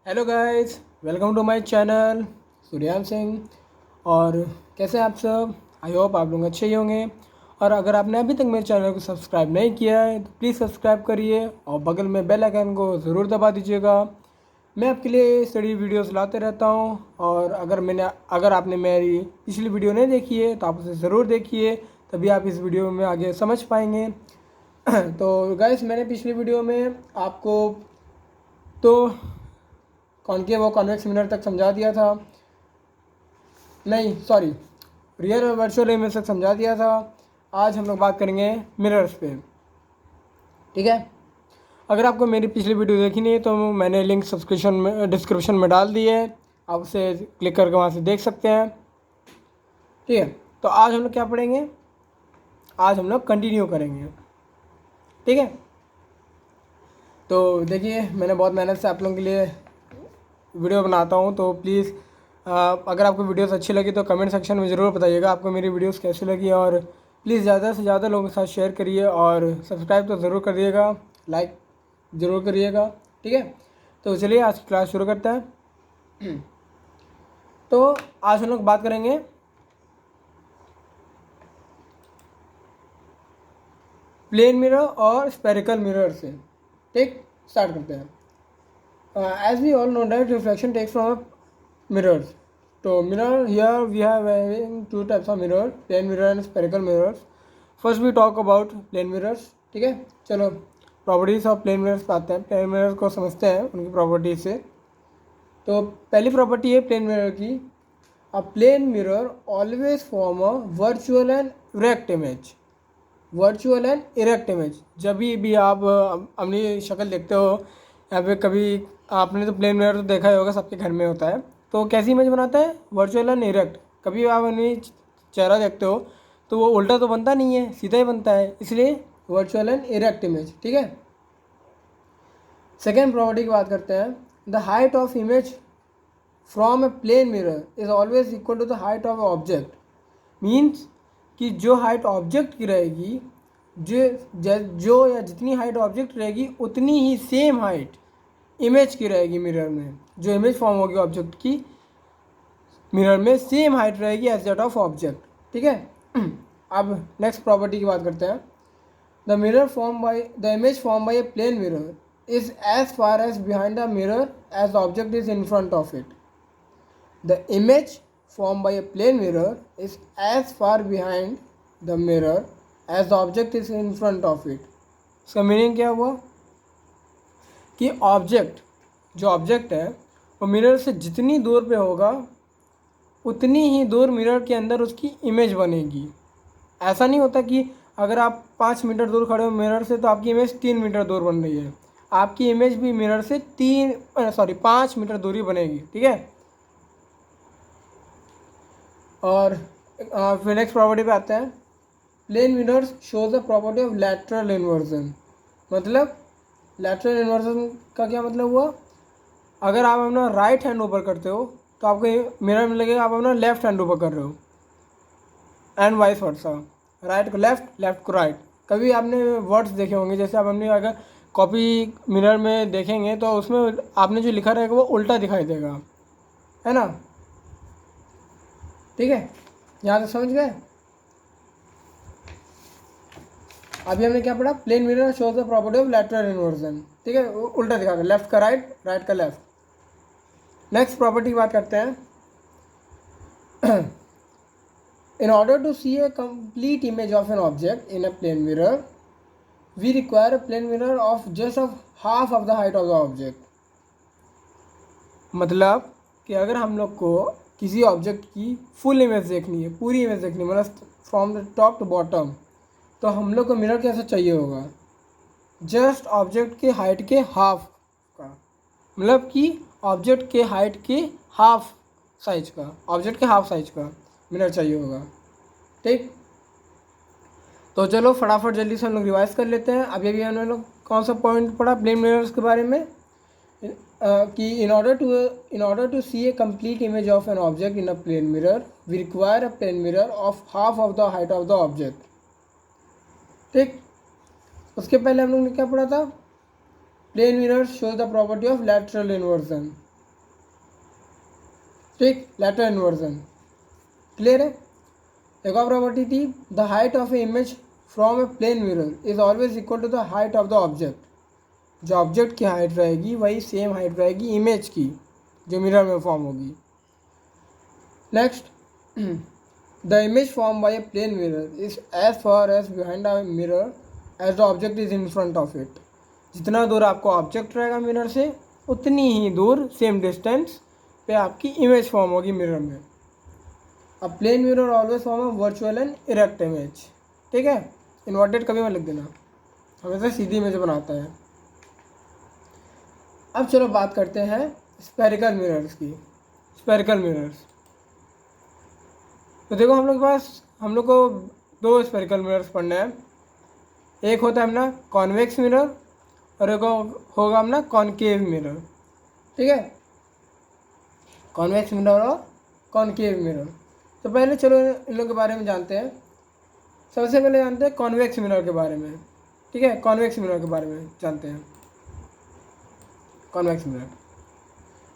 Hello guys, welcome to my channel Suryan Singh. और कैसे हैं आप सब? आई होप आप लोग अच्छे ही होंगे। और अगर आपने अभी तक मेरे चैनल को सब्सक्राइब नहीं किया है तो प्लीज़ सब्सक्राइब करिए और बगल में बेल आइकन को ज़रूर दबा दीजिएगा। मैं आपके लिए स्टडी वीडियोस लाते रहता हूं। और अगर आपने मेरी पिछली वीडियो नहीं देखी है तो आप उसे ज़रूर देखिए, तभी आप इस वीडियो में आगे समझ पाएंगे। तो गाइस, मैंने पिछली वीडियो में आपको तो कॉनकेव और कॉन्वेक्स मिरर तक समझा दिया था, नहीं सॉरी, रियल और वर्चुअल इमेज तक समझा दिया था। आज हम लोग बात करेंगे मिरर्स पे, ठीक है। अगर आपको मेरी पिछली वीडियो देखी नहीं है तो मैंने लिंक डिस्क्रिप्शन में डाल दी है, आप उसे क्लिक करके वहाँ से देख सकते हैं, ठीक है। तो आज हम लोग क्या पढ़ेंगे? आज हम लोग कंटिन्यू करेंगे, ठीक है। तो देखिए, मैंने बहुत मेहनत से आप लोगों के लिए वीडियो बनाता हूँ, तो प्लीज़ अगर आपको वीडियोस अच्छी लगी तो कमेंट सेक्शन में ज़रूर बताइएगा आपको मेरी वीडियोस कैसी लगी। और प्लीज़ ज़्यादा से ज़्यादा लोगों के साथ शेयर करिए और सब्सक्राइब तो ज़रूर करिएगा, लाइक ज़रूर करिएगा, ठीक है। तो चलिए आज की क्लास शुरू करते हैं। तो आज हम लोग बात करेंगे प्लेन मिरर और स्पेरिकल मिरर से, ठीक। स्टार्ट करते हैं। As we all know that reflection takes from mirrors. So mirror, here we have having two types of mirror, plane mirror and spherical mirrors. First we talk about plane mirrors, ठीक है। चलो properties of plane mirrors पे आते हैं। Plane mirror को समझते हैं उनकी प्रॉपर्टीज से। तो पहली प्रॉपर्टी है प्लेन मिरर की, a plane mirror always form a virtual and erect image. Virtual and erect image, जब भी आप अपनी शक्ल देखते हो या फिर कभी आपने तो प्लेन मिरर तो देखा ही होगा, सबके घर में होता है। तो कैसी इमेज बनाता है? Virtual and erect. कभी आप अपनी चेहरा देखते हो तो वो उल्टा तो बनता नहीं है, सीधा ही बनता है, इसलिए वर्चुअल एंड इरेक्ट इमेज, ठीक है। सेकेंड प्रॉपर्टी की बात करते हैं। The height of image from a plane mirror is always equal to the height of object. Means कि जो हाइट ऑब्जेक्ट की रहेगी, जो या जितनी हाइट ऑब्जेक्ट रहेगी उतनी ही सेम हाइट इमेज की रहेगी मिरर में। जो इमेज फॉर्म होगी ऑब्जेक्ट की, मिरर में सेम हाइट रहेगी एज दैट ऑफ ऑब्जेक्ट, ठीक है। अब नेक्स्ट प्रॉपर्टी की बात करते हैं। The image form by a plane mirror is as far as behind the mirror as the object is in front of it. The image formed by a plane mirror is as far behind the mirror as the object is in front of it. इसका meaning क्या हुआ कि जो object है वो mirror से जितनी दूर पे होगा उतनी ही दूर मिरर के अंदर उसकी इमेज बनेगी। ऐसा नहीं होता कि अगर आप 5 मीटर दूर खड़े हो मिरर से तो आपकी इमेज 3 मीटर दूर बन रही है। आपकी इमेज भी मिरर से 5 मीटर दूरी बनेगी, ठीक है। और फिर नेक्स्ट प्रॉपर्टी पे आते हैं। Plane mirrors shows the property of lateral inversion. मतलब लैटरल इन्वर्जन का क्या मतलब हुआ? अगर आप अपना राइट हैंड ऊपर करते हो तो आपको मिरर में लगेगा आप अपना लेफ्ट हैंड ऊपर कर रहे हो, एंड वाइस वर्सा, राइट को लेफ्ट, लेफ्ट को राइट। कभी आपने वर्ड्स देखे होंगे, जैसे आप अपनी अगर कॉपी मिरर में देखेंगे तो उसमें आपने जो लिखा रहेगा वो उल्टा दिखाई देगा, है ना, ठीक है। यहाँ तक समझ गए? अभी हमने क्या पढ़ा? Plane mirror shows the property of lateral inversion, ठीक है, उल्टा दिखा कर, लेफ्ट का राइट, राइट का लेफ्ट। नेक्स्ट प्रॉपर्टी की बात करते हैं। In order to see a complete image of an object in a plane mirror we require a plane mirror of just of half of the height of the object. मतलब कि अगर हम लोग को किसी ऑब्जेक्ट की फुल इमेज देखनी है, पूरी इमेज देखनी है, मतलब from the top to bottom, तो हम लोग को मिरर कैसा चाहिए होगा? जस्ट ऑब्जेक्ट के हाइट के हाफ का, मतलब कि ऑब्जेक्ट के हाइट के हाफ साइज का, ऑब्जेक्ट के हाफ साइज का मिरर चाहिए होगा, ठीक। तो चलो फटाफट जल्दी से हम लोग रिवाइज कर लेते हैं। अभी अभी हम लोग कौन सा पॉइंट पढ़ा प्लेन मिरर्स के बारे में? कि in order to see a complete image of an object in a plane mirror we require a plane mirror of half of the height of the object, ठीक। उसके पहले हम लोग ने क्या पढ़ा था? Plane mirror shows the property of lateral inversion. ठीक, लेटर इन्वर्जन। क्लियर है। एक और प्रॉपर्टी थी, the height of a image from a plane mirror is always equal to the height of the object. जो ऑब्जेक्ट की height रहेगी वही same height रहेगी इमेज की जो मिरर में फॉर्म होगी। Next, the image form by a plane mirror is as far as behind a mirror as the object is in front of it. जितना दूर आपको ऑब्जेक्ट रहेगा मिरर से उतनी ही दूर सेम डिस्टेंस पे आपकी इमेज फॉर्म होगी मिरर में। अब plane mirror always form a virtual and erect image. ठीक है, इन्वर्टेड कभी मत लिख देना, हमेशा सीधी इमेज बनाता है। अब चलो बात करते हैं स्पेरिकल मिरर्स की। स्पेरिकल मिरर्स, तो देखो हम लोग को दो स्पेरिकल मिरर्स पढ़ने हैं। एक होता है अपना कॉन्वेक्स मिरर और एक होगा अपना कॉनकेव मिरर। ठीक है, कॉन्वेक्स मिरर और कॉनकेव मिरर। तो पहले चलो इन लोग के बारे में जानते हैं। सबसे पहले जानते हैं कॉन्वेक्स मिरर के बारे में। ठीक है, कॉन्वेक्स मिरर के बारे में जानते हैं। कॉन्वेक्स मिरर,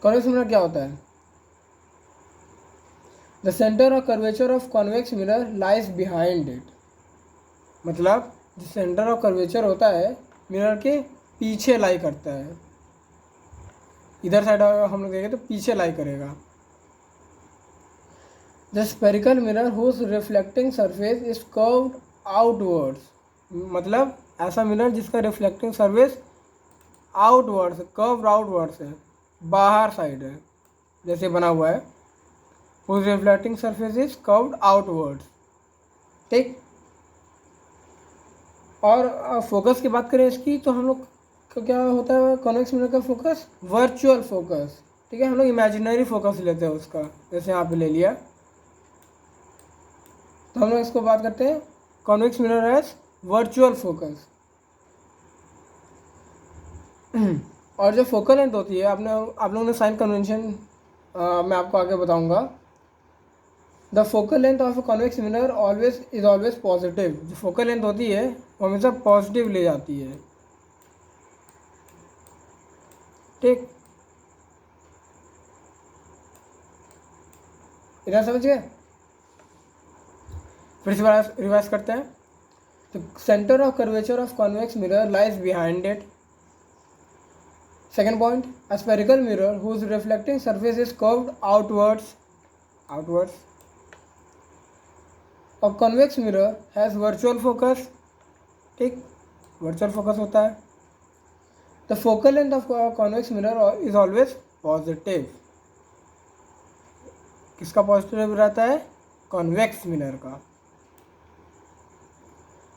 कॉन्वेक्स मिरर क्या होता है? The centre of curvature of convex mirror lies behind it. मतलब जो सेंटर ऑफ कर्वेचर होता है मिरर के पीछे लाई करता है। इधर साइड हम लोग देखें तो पीछे लाई करेगा। The spherical mirror whose reflecting surface is curved outwards. मतलब ऐसा मिरर जिसका reflecting surface outwards, curved outwards है, बाहर साइड है, जैसे बना हुआ है। Whose reflecting surface is curved outwards. ठीक, और फोकस की बात करें इसकी तो हम लोग का क्या होता है कॉन्वेक्स मिरर का फोकस? Virtual focus. ठीक है, हम लोग इमेजिनरी फोकस लेते हैं उसका, जैसे यहाँ पे ले लिया। तो हम लोग इसको बात करते हैं convex mirror as virtual focus. और जो फोकल लेंथ होती है आप लोगों ने साइन कन्वेंशन मैं आपको आगे बताऊंगा। The focal length of a convex mirror is always positive. जो फोकल लेंथ होती है वो हमेशा पॉजिटिव ले जाती है। ठीक, इधर समझ गए? फिर से रिवाइज करते हैं। तो centre of curvature of convex mirror lies behind it. Second point, a spherical mirror whose reflecting surface is curved outwards. और convex mirror has virtual focus. ठीक, वर्चुअल फोकस होता है। The focal length of convex mirror is always positive. किसका positive रहता है? Convex mirror का।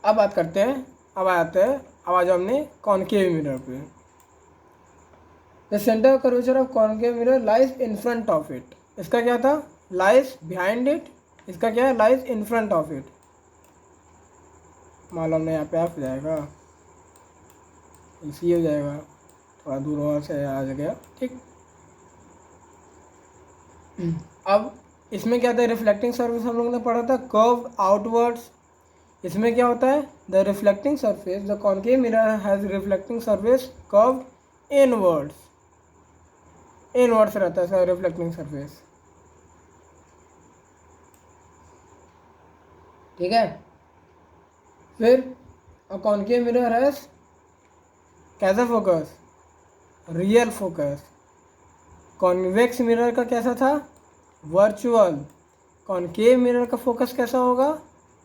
अब बात करते हैं, अब आ जाओ हमने कॉनकेव मिरर पे। The centre of curvature of concave mirror lies in front of it. इसका क्या था? Lies behind it. इसका क्या है? Lies in front of it. मान लो हमने यहाँ पे एफ जाएगा, इसी हो जाएगा, थोड़ा दूर और से आ गया। ठीक, अब इसमें क्या था? रिफ्लेक्टिंग सरफेस हम लोगों ने पढ़ा था कर्व आउटवर्ड्स। इसमें क्या होता है? The reflecting surface, the concave mirror has reflecting surface curve inwards. Inwards रहता है सर रिफ्लेक्टिंग सरफेस। ठीक है, फिर कॉनकेव मिरर हैज कैसा focus? Real focus. Convex mirror का कैसा था? वर्चुअल। कॉनकेव मिरर का फोकस कैसा होगा?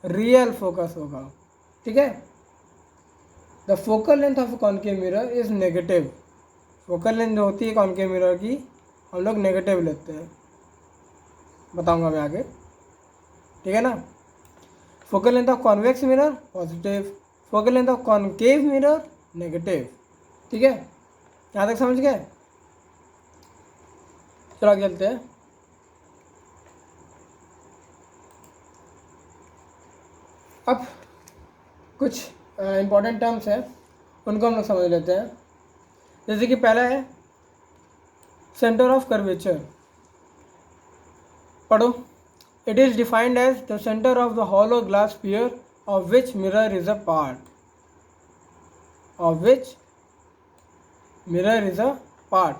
रियल फोकस होगा। ठीक है, the focal length of concave mirror is negative. Focal length जो होती है कॉनकेव मिरर की हम लोग नेगेटिव लेते हैं, बताऊंगा मैं आगे। ठीक है ना। Focal length of convex mirror positive, focal length of concave mirror negative. ठीक है, यहाँ तक समझ गए? चलो आगे चलते हैं। अब कुछ इम्पोर्टेंट टर्म्स हैं, उनको हम लोग समझ लेते हैं। जैसे कि पहला है सेंटर ऑफ कर्वेचर। पढ़ो। It is defined as the centre of the hollow glass sphere of which mirror is a part. Of which mirror is a part.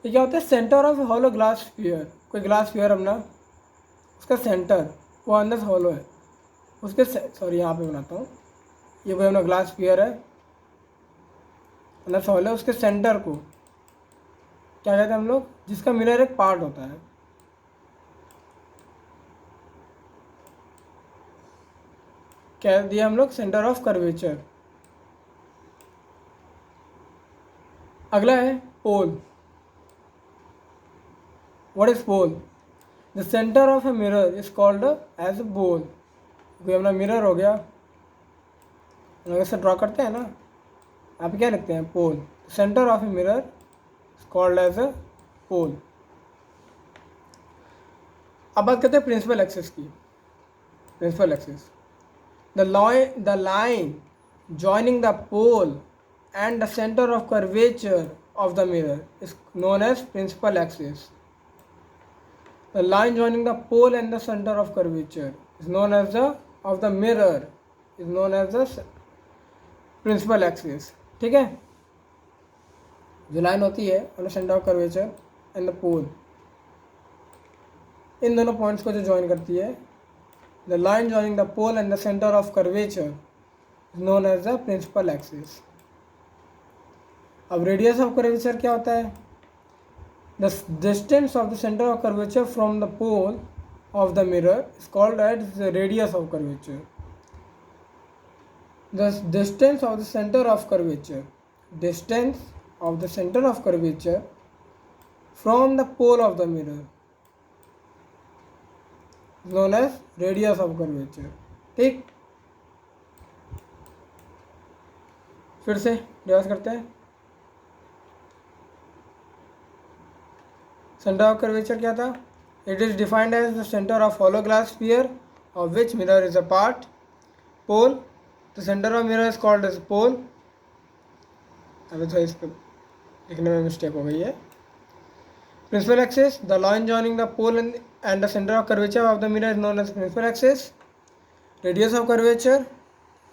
ये क्या होता है, centre of hollow glass sphere. कोई glass sphere अपना, उसका centre वो अंदर से हॉलो है, उसके सॉरी यहाँ पे बनाता हूँ, ये वही अपना ग्लास स्फीयर है, अंदर से हॉलो है, उसके सेंटर को क्या कहते हैं हम लोग, जिसका मिरर एक पार्ट होता है, कह दिया हम लोग सेंटर ऑफ कर्वेचर। अगला है pole. What is pole? The centre of a mirror is called as a pole. कोई अपना मिरर हो गया, हम लोग ऐसे ड्रॉ करते हैं ना, आप क्या लिखते हैं, pole. Centre of a mirror is called as a pole. अब बात करते हैं प्रिंसिपल एक्सिस की। Principal axis, the line joining the pole and the center of curvature of the mirror is known as principal axis. The line joining the pole and the center of curvature is known as the mirror is known as the principal axis. ठीक है, जो line होती है on the center of curvature and the pole, इन दोनों points को जो join करती है, the line joining the pole and the center of curvature is known as the principal axis. अब radius of curvature क्या होता है? The distance of the center of curvature from the pole of the mirror is called as the radius of curvature. The distance of the center of curvature, distance of the center of curvature from the pole of the mirror known as radius of curvature. ठीक, फिर से revise करते हैं। Centre of curvature क्या था? It is defined as the centre of hollow glass sphere of which mirror is a part. Pole, the centre of mirror is called as pole. अभी तो इस पर लिखने में मिस्टेक हो गई है। Principal axis, the line joining the pole and the center of curvature of the mirror is known as principal axis. Radius of curvature,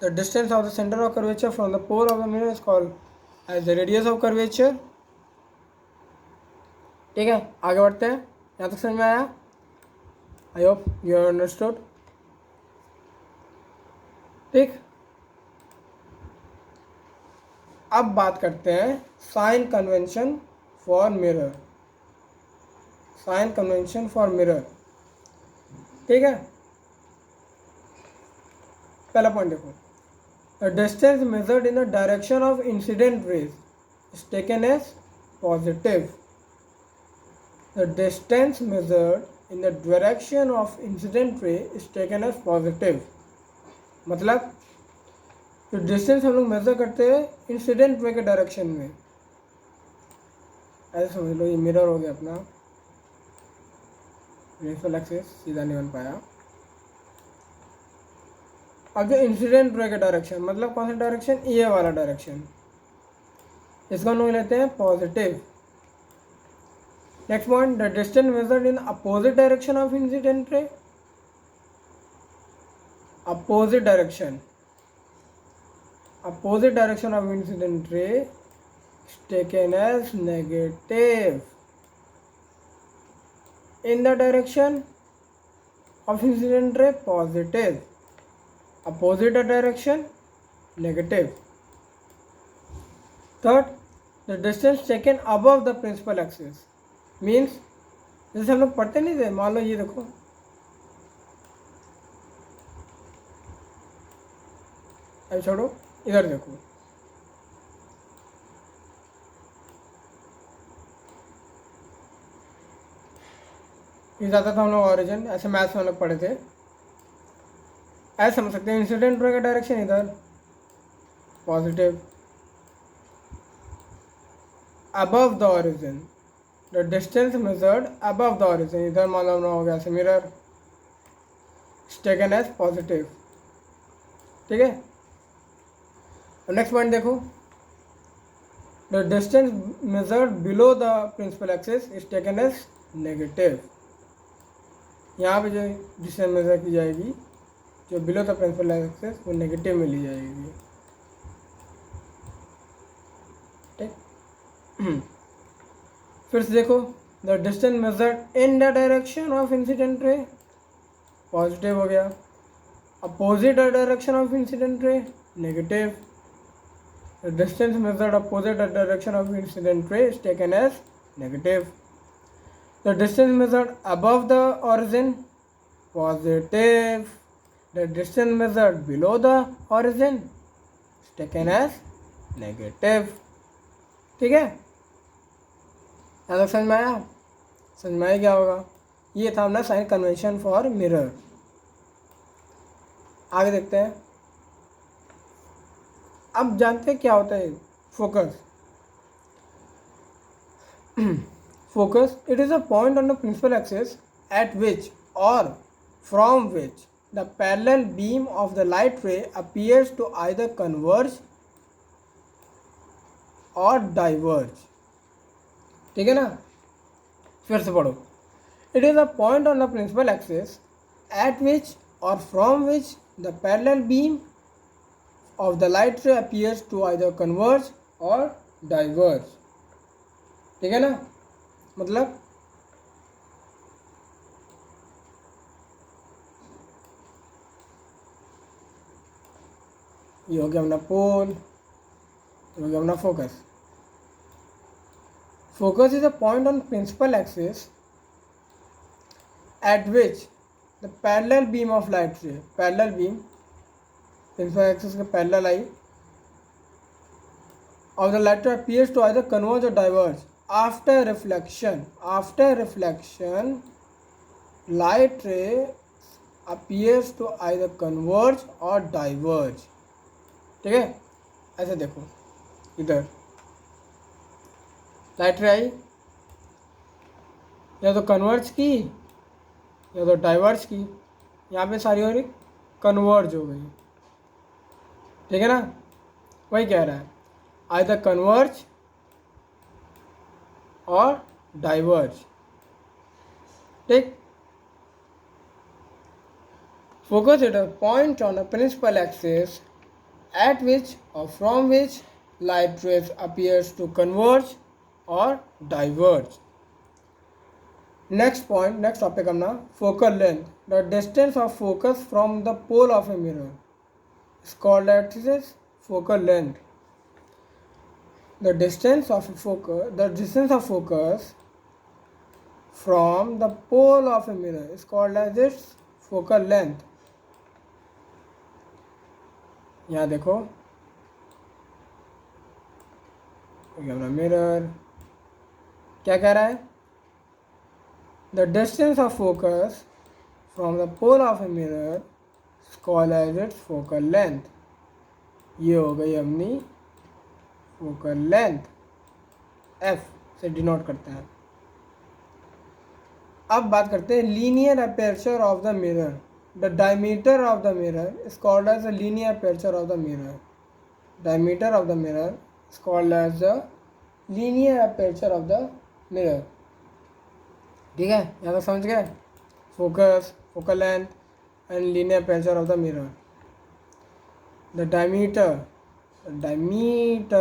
the distance of the center of curvature from the pole of the mirror is called as the radius of curvature. ठीक है, आगे बढ़ते हैं। यहाँ तक समझ में आया? I hope you have understood. ठीक, अब बात करते हैं sign convention for mirror. Sign convention for mirror, ठीक है। पहला पॉइंट देखो, the distance measured in the direction of incident rays is taken as positive. The distance measured in the direction of incident ray is taken as positive. मतलब जो distance हम लोग major करते हैं इंसिडेंट रे के direction में, ऐसे समझ लो ये मिरर हो गया अपना, प्रिंसिपल एक्सिस सीधा नहीं बन पाया। अब जो इंसिडेंट रे का डायरेक्शन, मतलब कौन सा डायरेक्शन, ये वाला डायरेक्शन, इसको हम लोग लेते हैं positive. Next point, the distance measured in opposite direction of incident ray. Opposite direction, opposite direction of incident ray is taken as negative. In the direction of incident ray, positive. Opposite direction, negative. Third, the distance taken above the principal axis means, जैसे हम लोग पढ़ते नहीं थे, मान लो ये देखो, अब छोड़ो, इधर देखो, ये जाता था हम लोग ऑरिजिन, ऐसे मैथ्स में हम लोग पढ़े थे। ऐसे समझ सकते हैं, इंसिडेंट रे का डायरेक्शन इधर positive, above the origin, the distance measured above the origin, इधर मालूम हो गया ऐसे मिरर टेकन एज पॉजिटिव। ठीक है, नेक्स्ट पॉइंट देखो, the distance measured below the principal axis is taken as negative. यहाँ पे जो डिस्टेंस मेजर की जाएगी जो बिलो द प्रिंसिपल एक्सिस, वो नेगेटिव में ली जाएगी। ठीक, फिर से देखो, the distance measured in the direction of incident ray, positive हो गया। Opposite the direction of incident ray, negative. The distance measured opposite the direction of incident ray is taken as negative. The distance measured above the origin, positive. The distance measured below the origin is taken as negative. ठीक है, यहाँ तक समझ में आया? समझ में आया क्या होगा? ये था अपना साइन कन्वेंशन फॉर मिरर। आगे देखते हैं। अब जानते हैं क्या होता है focus. Focus, it is a point on the principal axis at which or from which the parallel beam of the light ray appears to either converge or diverge। ठीक है ना, फिर से पढ़ो। It is a point on the principal axis at which or from which the parallel beam of the light ray appears to either converge or diverge। ठीक है ना, मतलब ये हो गया अपना पोल, ये हो गया अपना focus. Focus is a point on principal axis at which the parallel beam of light ray, parallel beam principal axis के parallel I of the light ray appears to either converge और diverge after reflection. After reflection light ray appears to either converge or diverge। ठीक है, ऐसे देखो, इधर light रे आई, या तो कन्वर्ज की या तो डाइवर्ज की। यहाँ पे सारी और कन्वर्ज हो गई। ठीक है ना, वही कह रहा है, आइदर कन्वर्ज और डाइवर्ज। ठीक, focus at a point on a principal axis at which or from which light rays appears to converge or diverge। Next point, next topic अपना focal length, the distance of focus from the pole of a mirror is called as focal length। The distance of focus from the pole of a mirror is called as its focal length। यहाँ देखो, mirror क्या कह रहा है, the distance of focus from the pole of a mirror called as its focal length. ये हो गई अपनी फोकल लेंथ, एफ से डिनोट करता है। अब बात करते हैं linear aperture of the mirror. The diameter of the mirror is called as the linear aperture of the mirror। Diameter of the mirror is called as the linear aperture of the mirror। ठीक है, यहाँ तक समझ गए, focus, focal length and linear aperture of the mirror. The diameter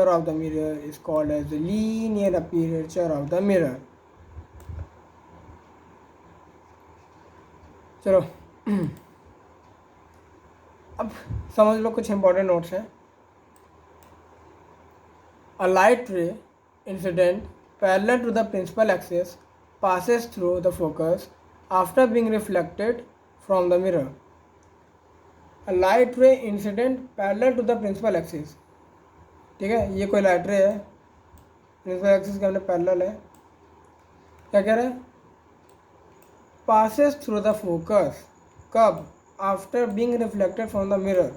of the mirror is called as the linear aperture of the mirror। चलो अब समझ लो कुछ इंपॉर्टेंट नोट्स हैं। A light ray incident parallel to the principal axis passes through the focus after being reflected from the mirror। A light ray incident parallel to the principal axis। ठीक है, ये कोई light रे है, principal axis के हमने parallel है। क्या कह रहा है, passes through the focus, कब, after being reflected from the mirror.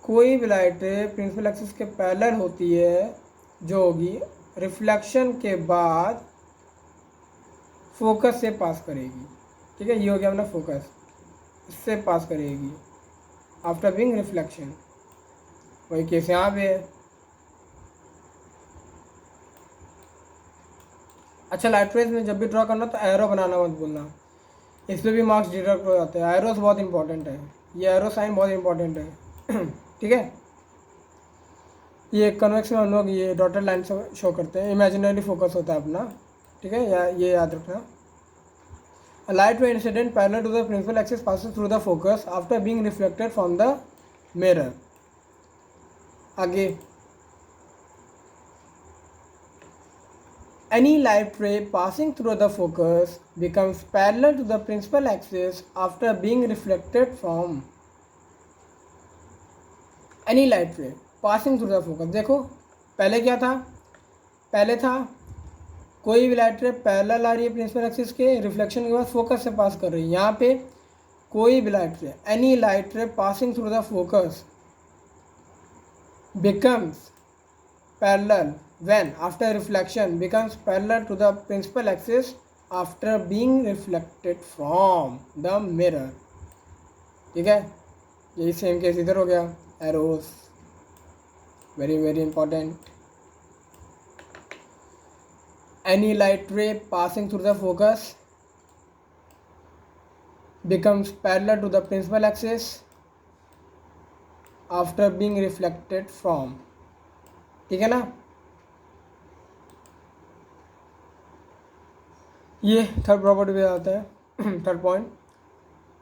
कोई भी लाइट रे प्रिंसिपल एक्सिस के पैरेलल होती है, जो होगी रिफ्लेक्शन के बाद फोकस से पास करेगी। ठीक है, ये हो गया अपना फोकस, इससे पास करेगी आफ्टर बीइंग रिफ्लेक्शन। वही केस यहाँ पे है। अच्छा, लाइट रेज में जब भी ड्रॉ करना तो एरो बनाना मत भूलना, इसमें भी मार्क्स डिडक्ट हो जाते हैं। एरोस बहुत इंपॉर्टेंट है, ये एरो साइन बहुत इंपॉर्टेंट है। ठीक है, ये कन्वेक्स में हम लोग ये डॉटेड लाइन शो करते हैं, इमेजिनरी फोकस होता है अपना, ठीक है, या ये याद रखना। A light ray incident parallel to the principal axis passes through the focus after being reflected from the mirror. आगे, any light ray passing through the focus becomes parallel to the principal axis after being reflected from any light ray passing through the focus। देखो पहले क्या था, पहले था कोई भी light ray parallel आ रही है प्रिंसिपल एक्सिस के, रिफ्लेक्शन के बाद फोकस से पास कर रही है। यहाँ पे कोई भी light ray, any light ray passing through the focus becomes parallel when after reflection becomes parallel to the principal axis after being reflected from the mirror. ठीक है, यही सेम केस इधर हो गया, arrows, very very important. Any light ray passing through the focus becomes parallel to the principal axis after being reflected from। ठीक है ना, ये थर्ड प्रॉपर्टी पे आता है। Third point,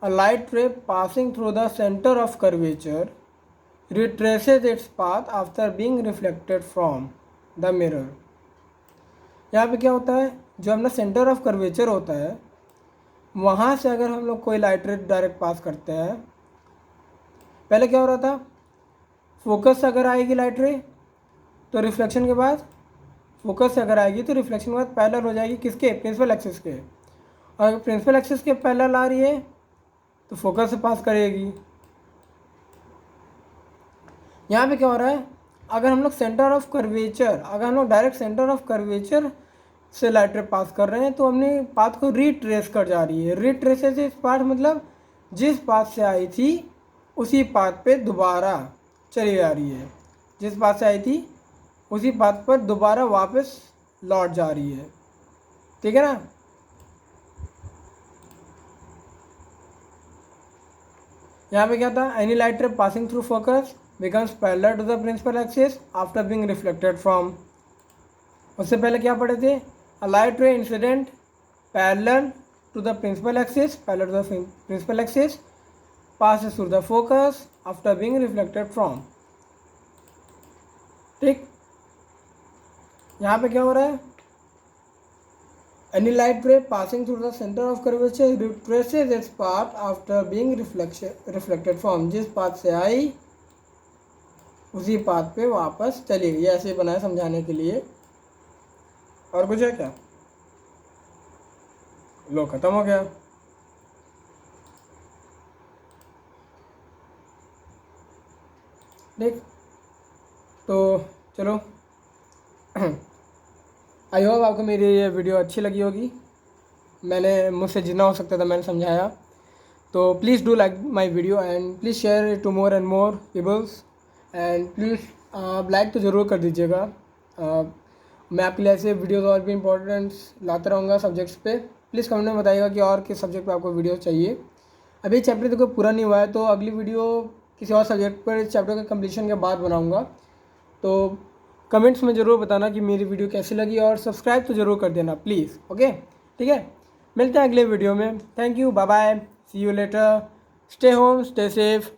a light ray passing through the center of curvature retraces its path after being reflected from the mirror। यहाँ पे क्या होता है, जो अपना सेंटर ऑफ कर्वेचर होता है वहाँ से अगर हम लोग कोई लाइट रे डायरेक्ट पास करते हैं, पहले क्या हो रहा था, फोकस से अगर आएगी लाइट रे तो रिफ्लेक्शन के बाद, फोकस से अगर आएगी तो रिफ्लेक्शन के बाद पैरेलल हो जाएगी किसके, प्रिंसिपल एक्सिस के। और अगर प्रिंसिपल एक्सिस के पैरेलल आ रही है तो फोकस से पास करेगी। यहाँ पे क्या हो रहा है, अगर हम लोग सेंटर ऑफ कर्वेचर, अगर हम लोग डायरेक्ट सेंटर ऑफ कर्वेचर से लाइट रे पास कर रहे हैं तो हमने पाथ को रिट्रेस कर जा रही है। रिट्रेसेस इस पाथ मतलब जिस पाथ से आई थी उसी पाथ पे दोबारा चली जा रही है, जिस पाथ से आई थी उसी पाथ पर दोबारा वापस लौट जा रही है। ठीक है ना, यहाँ पे क्या था, any light ray passing through focus becomes parallel to the principal axis after being reflected from। उससे पहले क्या पढ़े थे, a light ray incident parallel to the principal axis, parallel to the principal axis passes through the focus after being reflected from। ठीक, यहाँ पे क्या हो रहा है, any light ray passing through the center of curvature retraces its path after being reflected from। जिस path से आई उसी पाथ पे वापस चलिए, ऐसे बनाया समझाने के लिए। और कुछ है क्या, लो खत्म हो गया। ठीक, तो चलो आई होप आपको मेरी ये वीडियो अच्छी लगी होगी। मैंने मुझसे जितना हो सकता था मैंने समझाया। तो please do like my video and please share it to more and more peoples and please like तो ज़रूर कर दीजिएगा। मैं आपके लिए ऐसे वीडियोज़ और भी इंपॉर्टेंट्स लाता रहूँगा सब्जेक्ट्स पे। प्लीज़ कमेंट में बताइएगा कि और किस सब्जेक्ट पे आपको वीडियो चाहिए। अभी चैप्टर तो कोई पूरा नहीं हुआ है, तो अगली वीडियो किसी और सब्जेक्ट पर चैप्टर के कंप्लीशन के बाद बनाऊँगा। तो कमेंट्स में ज़रूर बताना कि मेरी वीडियो कैसी लगी और सब्सक्राइब तो ज़रूर कर देना प्लीज़। ओके, ठीक है, मिलते हैं अगले वीडियो में। Thank you, bye bye, see you later, stay home, stay safe.